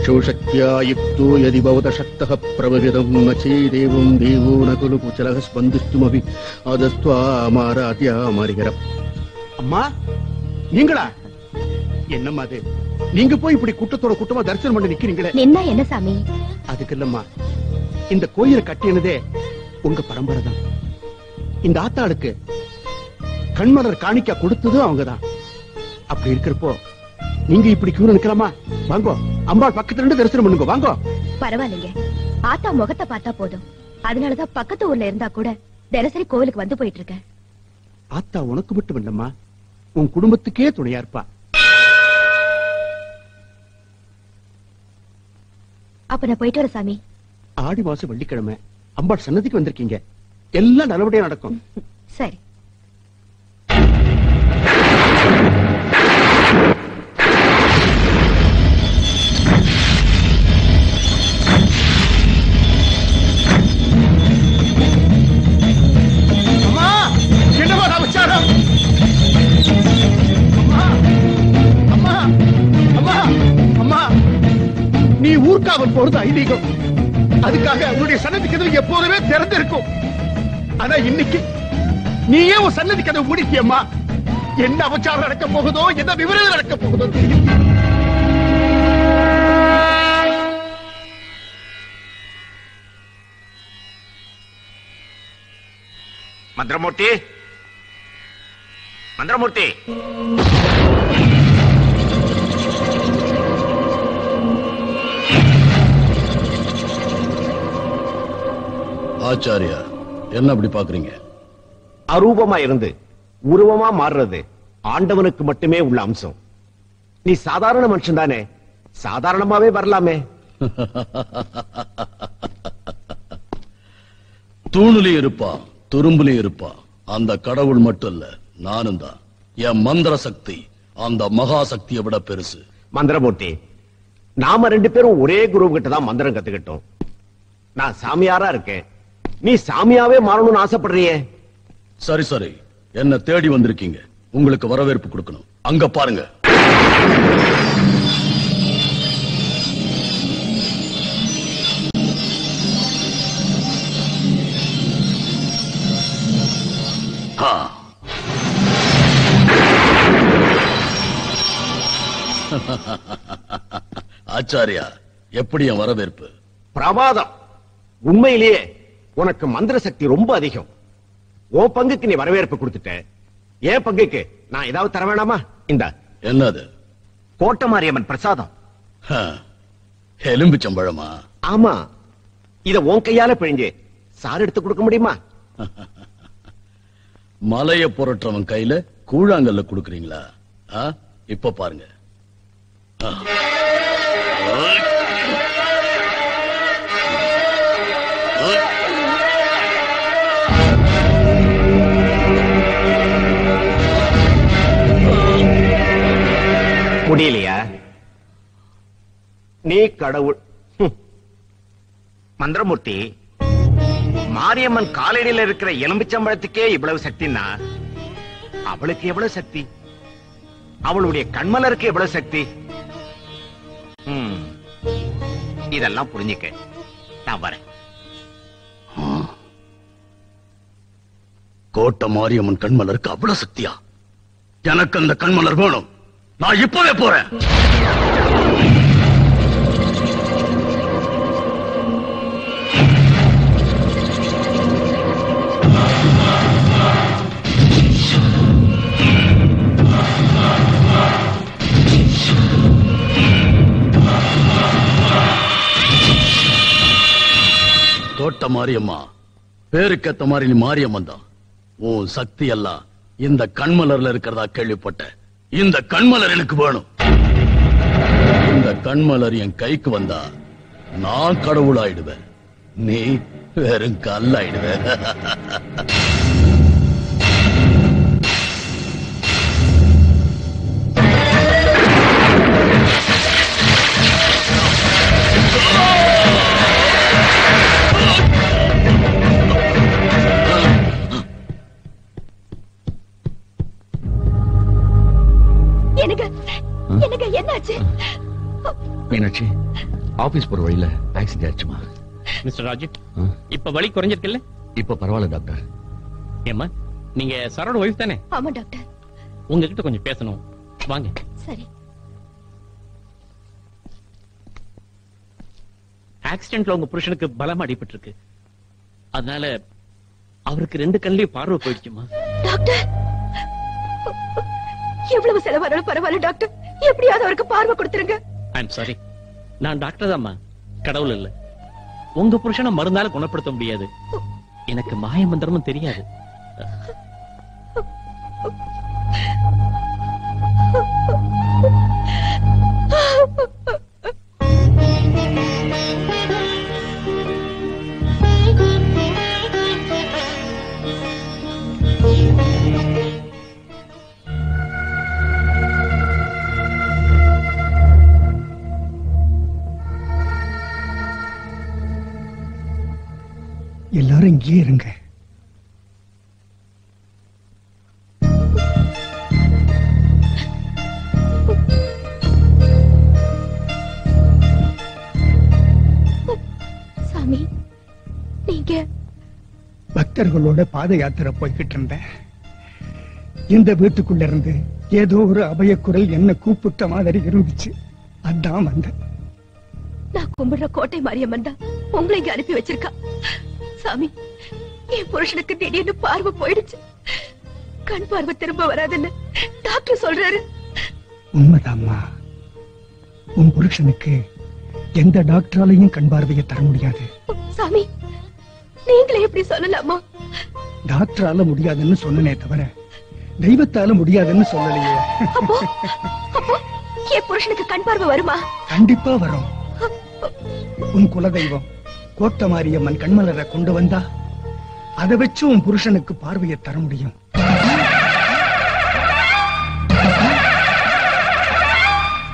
शक्त्या युक्तो यदि भवत शक्तः प्रवहितं न चेदेवं देवो न खलु कुशलः स्पन्दिष्टुमपि आदस्त्वामाराध्य मरिगरम् அம்மா நீங்களா? என்னம்மா அது? நீங்க போய் இப்படி கூட்டத்தோட கூட்டமா தரிசனம் பண்ணி நிக்கிறீங்களே. என்ன என்ன சாமி? அதுக்கு இல்லம்மா, இந்த கோயிலை கட்டினதே உங்க பரம்பரை தான். இந்த ஆத்தாளுக்கு கண்மலர் காணிக்கா கொடுத்ததும் அவங்கதான். அப்படி இருக்கிறப்போ நீங்க இப்படி கியூ நிக்கலாமா? வாங்கோ, அம்பாள் பக்கத்துல இருந்து தரிசனம் பண்ணுங்க. வாங்கோ. பரவாயில்லைங்க, ஆத்தா முகத்தை பார்த்தா போதும். அதனாலதான் பக்கத்து ஊர்ல இருந்தா கூட தினசரி கோவிலுக்கு வந்து போயிட்டு இருக்கேன். ஆத்தா உனக்கு மட்டும் இல்லம்மா, உன் குடும்பத்துக்கே துணையா இருப்பா. அப்ப நான் போயிட்டு வர சாமி. ஆடி மாசம் வெள்ளிக்கிழமை அம்பாள் சன்னதிக்கு வந்திருக்கீங்க, எல்லாம் நல்லபடியா நடக்கும். சரி. அம்மா, என்னவா அவசரம்? அம்மா, அம்மா, அம்மா, நீ ஊர்காவல் போறது ஐதீகம். அதுக்காக உன்னுடைய சன்னதி கதவு எப்போதுமே திறந்து இருக்கும். ஆனா இன்னைக்கு நீயே உன் சன்னதி கதவு மூடிட்டியம்மா. என்ன அவச்சாரம் நடக்க போகுதோ, என்ன விவரம் நடக்க போகுதோ தெரியும். மந்திரமூர்த்தி, மந்திரமூர்த்தி, ஆச்சாரியா, என்ன அப்படி பாக்குறீங்க? அரூபமா இருந்து உருவமா மாறுறது ஆண்டவனுக்கு மட்டுமே உள்ள அம்சம். நீ சாதாரண மனுஷன் தானே, சாதாரணமாவே வரலாமே. தூணுலயும் இருப்பா, துரும்புலயும் இருப்பா. அந்த கடவுள் மட்டும் இல்ல, நானும் தான். என் மந்திர சக்தி அந்த மகா சக்தியை விட பெருசு. மந்திரமூர்த்தி, நாம ரெண்டு பேரும் ஒரே குரு கிட்ட தான் மந்திரம் கத்துக்கிட்டோம். நான் சாமியாரா இருக்கேன், நீ சாமியாவே மாறணும்னு ஆசைப்படுறியே. சரி சரி, என்ன தேடி வந்திருக்கீங்க, உங்களுக்கு வரவேற்பு கொடுக்கணும். அங்க பாருங்க. ஆச்சாரியா, எப்படி என் வரவேற்பு? பிரமாதம். உண்மையிலேயே உனக்கு மந்திர சக்தி ரொம்ப அதிகம். உன் பங்குக்கு நீ வரவேற்பு கொடுத்துட்ட, என் பங்குக்கு நான் ஏதாவது தர வேணாமா? இந்த என்னது? கோட்டமாரியம்மன் பிரசாதம். எலும்புச்சம்பழமா? ஆமா, இத உன் கையால பிழிஞ்சு சார் எடுத்து கொடுக்க முடியுமா? மலைய புரட்டுறவன் கையில கூழாங்கல்ல கொடுக்கறீங்களா? இப்ப பாருங்க. முடியலையா? நீ கடவுள். மந்திரமூர்த்தி, மாரியம்மன் காலடியில் இருக்கிற எலும்பிச்சம்பழத்துக்கே இவ்வளவு சக்தின்னா அவளுக்கு எவ்வளவு சக்தி? அவளுடைய கண்மலருக்கு எவ்வளவு சக்தி? இதெல்லாம் புரிஞ்சுக்க நான் வரேன். கோட்டை மாரியம்மன் கண்மலருக்கு அவ்வளவு சக்தியா? எனக்கு அந்த கண்மலர் வேணும். நான் இப்பவே போறேன். கோட்டை மாரியம்மா, பேருக்கேத்த மாதிரி நீ மாரியம்மன் தான். உன் சக்தி எல்லாம் இந்த கண்மலர்ல இருக்கிறதா கேள்விப்பட்டேன். இந்த கண்மலர் எனக்கு வேணும். இந்த கண்மலர் என் கைக்கு வந்தா நான் கடவுளாயிடுவேன், நீ வெறும் கல்லாயிடுவேன். எனக்கு என்னாச்சு? மீனாட்சி, ஆபீஸ் போற வழியில ஆக்சிடென்ட் ஆச்சுமா. மிஸ்டர் ராஜு, இப்ப வலி குறைஞ்சிருக்குல்ல? இப்ப பரவாயில்ல டாக்டர். ஏம்மா, நீங்க சரோட ஒய்ஃப் தானே? ஆமா டாக்டர். உங்ககிட்ட கொஞ்சம் பேசணும், வாங்க. சரி. ஆக்சிடென்ட்ல உங்க புருஷனுக்கு பலமா அடிபட்டு இருக்கு. அதனால அவருக்கு 2 கண்ணிலையும் பார்வை போயிடுச்சுமா. டாக்டர், எவ்வளவு செலவானாலும் பரவாயில்ல டாக்டர், எப்படியாவது அவருக்கு பார்வை கொடுத்துருங்க. ஐம் சாரி, நான் டாக்டர் தான்மா, கடவுள் இல்ல. உங்க புருஷனை மருந்தால குணப்படுத்த முடியாது. எனக்கு மாய மந்திரமும் தெரியாது. எல்லாரும் இங்கேயே இருங்க. சாமி, நீங்க பக்தர்களோட பாத யாத்திரை போய்கிட்டு இருந்தேன். இந்த வீட்டுக்குள்ள இருந்து ஏதோ ஒரு அபயக்குரல் என்ன கூப்பிட்ட மாதிரி இருந்துச்சு. அதான் வந்தேன். நான் கும்பிடுற கோட்டை மாரியம்மன் தான் உங்களை இங்க அனுப்பி வச்சிருக்கா. சாமி, என் புருஷனுக்கு திடீர்னு பார்வை போயிடுச்சு. கண் பார்வை திரும்ப வராதுன்னு டாக்டர் சொல்றாரு. உண்மைதாம்மா. உன் புருஷனுக்கு எந்த டாக்டராலையும் கண் பார்வையை தர முடியாது. சாமி, நீங்களே எப்படி சொல்லலாமா? டாக்டரால முடியாதுன்னு சொன்னனே தவிர தெய்வத்தால முடியாதுன்னு சொல்லலையே. அப்போ என் புருஷனுக்கு கண் பார்வை வருமா? கண்டிப்பா வரும். உன் குலதெய்வம் கோட்டை மாரியம்மன் கண்மலரை கொண்டு வந்தா அதை வச்சு உன் புருஷனுக்கு பார்வையை தர முடியும்.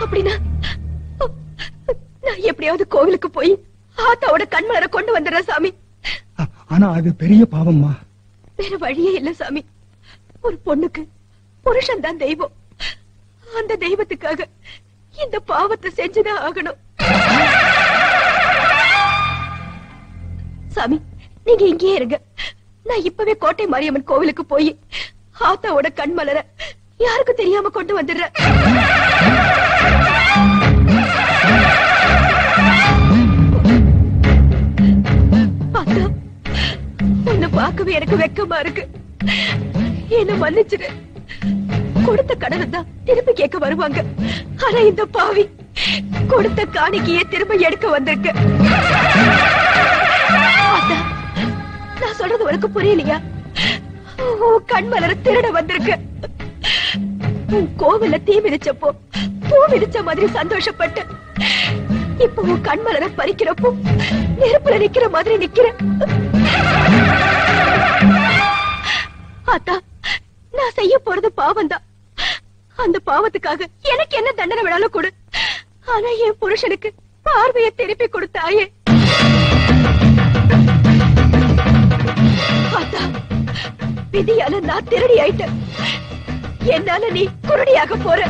அப்படின்னா நான் எப்படியாவது கோவிலுக்கு போய் ஆத்தாவோட கண்மலரை கொண்டு வந்துடுறேன் சாமி. ஆனா அது பெரிய பாவம்மா. வேற வழியே இல்ல சாமி. ஒரு பொண்ணுக்கு புருஷன் தான் தெய்வம். அந்த தெய்வத்துக்காக இந்த பாவத்தை செஞ்சுதான் ஆகணும். சாமி, நீங்க இங்கேயே இருங்க. நான் இப்பவே கோட்டை மாரியம்மன் கோவிலுக்கு போய் ஆத்தாவோட கண் மலர யாருக்கும் தெரியாம கொண்டு வந்துடுறேன். ஆத்தா, உன்னை பார்க்கவே எனக்கு வெக்கமா இருக்கு. என்ன மன்னிச்சிடு. கொடுத்த கடனை தான் திருப்பி கேட்க வருவாங்க. ஆனா இந்த பாவி கொடுத்த காணிக்கையே திரும்ப எடுக்க வந்திருக்கு. நான் சொல்றது உனக்கு புரியலையா? உன் கண் மலர திருட வந்திருக்கு. உன் கோவில தீ மிதிச்சப்போ பூ மிதிச்ச மாதிரி சந்தோஷப்பட்டு இப்ப உன் கண் மலர பறிக்கிறப்போ நெருப்புல நிக்கிற மாதிரி நிக்கிற. ஆத்தா, நான் செய்ய போறது பாவம் தான். அந்த பாவத்துக்காக எனக்கு என்ன தண்டனை வேணாலும் கொடு. ஆனா என் புருஷனுக்கு பார்வையை திருப்பி கொடுத்தாயே. ஆத்தா, விதியால நான் திருடி ஆயிட்டேன். என்னால நீ குருடியாக போற.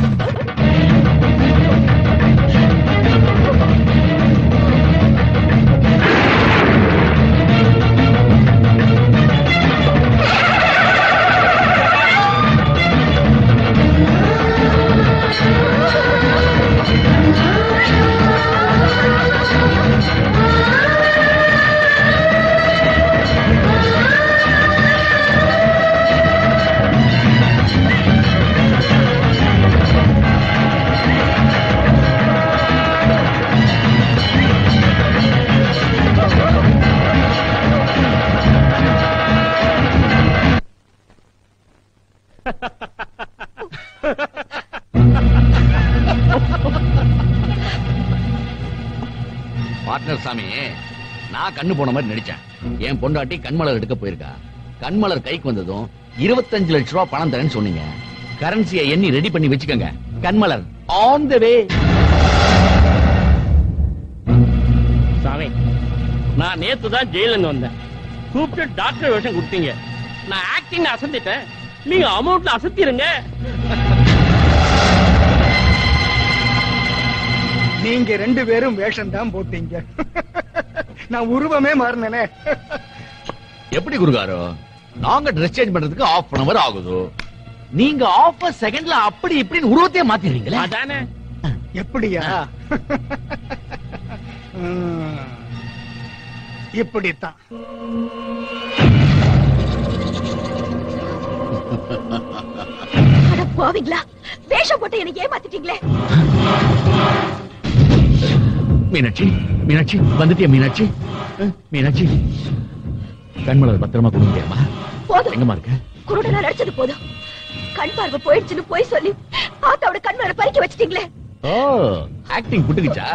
பார்ட்னர் சாமி, நான் கண்ணு போன மாதிரி நடிச்சேன். என் பொண்டாட்டி கண்மலர் எடுக்க போயிருக்கா. கண்மலர் கைக்கு வந்ததும் 25 லட்சம் ரூபாய் பணம் தரேன்னு சொன்னீங்க. கரன்சியை எண்ணி ரெடி பண்ணி வச்சுக்கோங்க. கண்மலர் ஆன் தி வே. சாமி, நான் நேத்து தான் ஜெயில இருந்து வந்தேன். கூப்பிட்டு டாக்டர் வேஷம் கொடுத்தீங்க. நான் ஆக்டிங் அசந்திட்டேன். நீங்க அமௌண்ட்ல அசத்திருங்க. நீங்க 2 பேரும் வேஷம் தான் போட்டீங்க. நான் உருவமே மாறினேனே. எப்படி குருகாரோ, நாங்க ட்ரெஸ் சேஞ்ச் பண்றதுக்கு 1/2 hour ஆகுது, நீங்க 1/2 செகண்ட்ல அப்படி இப்படின்னு உருவத்தையே மாத்திடுறீங்களே. அதானே. எப்படியா? இப்படித்தான். அட பாவிங்களா, வேஷம் போட்டு என்ன ஏமாத்திட்டீங்களே. மீனாட்சி, மீனாட்சி வந்துட்டியா? மீனாட்சி, மீனாட்சி கண்மலர் பத்திரமா கொண்டு முடியாமா? போதும், எங்கம்மா இருக்க? குருடனா நடிச்சது போதும். கண் பார்வை போயிடுச்சுன்னு போய் சொல்லி ஆத்தாவோட கண்மலரை பறிக்க வச்சிட்டீங்களே. ஓ, ஆக்டிங் புட்டுக்குச்சா?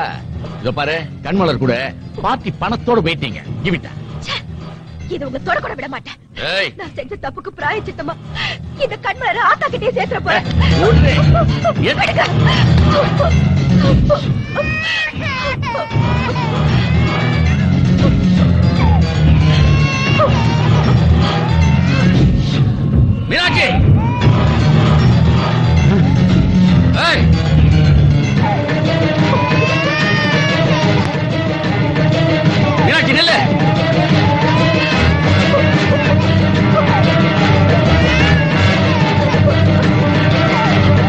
இதோ பாரு, கண்மலர் கூட பாத்தி பணத்தோட போயிட்டீங்க. கிவிட்டா இது உங்க தொட கூட விட மாட்டேன். ஏய், நான் செஞ்ச தப்புக்கு பிராயச்சித்தமா இந்த கண்மலரை ஆத்தா கிட்டே சேர்த்துற போறேன். ஓடுறே. ஏன்? விடுங்க. மீனாட்சி, ஏய், மீனாட்சி நில்லு.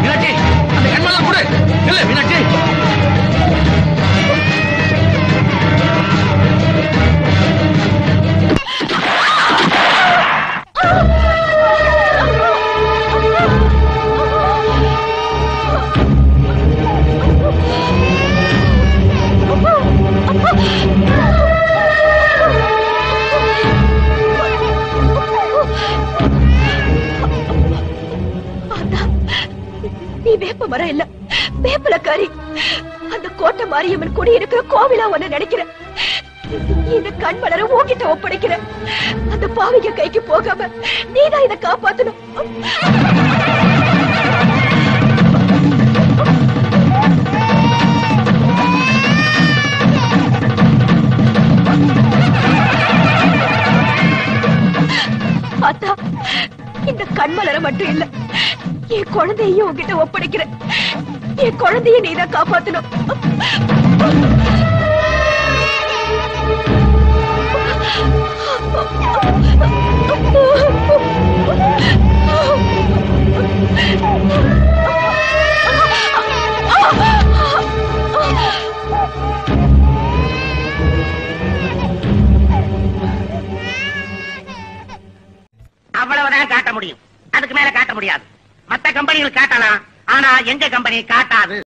மீனாட்சி, அந்த கண்மலர் கொடு. நில்லு மீனாட்சி. நீ வேப்ப மரம் இல்ல, வேப்பலக்காரி. அந்த கோட்டை மாரியம்மன் குடி இருக்கிற கோவிலா ஒன்னு நினைக்கிறேன். இந்த கண்மலரை உன்கிட்ட ஒப்படைக்கிற. அந்த பாவிக கைக்கு போகாம நீதான் இதை காப்பாத்தணும். அத்தா, இந்த கண்மலரை மட்டும் இல்ல, என் குழந்தையும் உன்கிட்ட ஒப்படைக்கிற. என் குழந்தைய நீதான் காப்பாத்தணும். அவ்வளவுதான் காட்ட முடியும், அதுக்கு மேல காட்ட முடியாது. மத்த கம்பெனிகள் காட்டலாம், ஆனா எங்க கம்பெனி காட்டாது.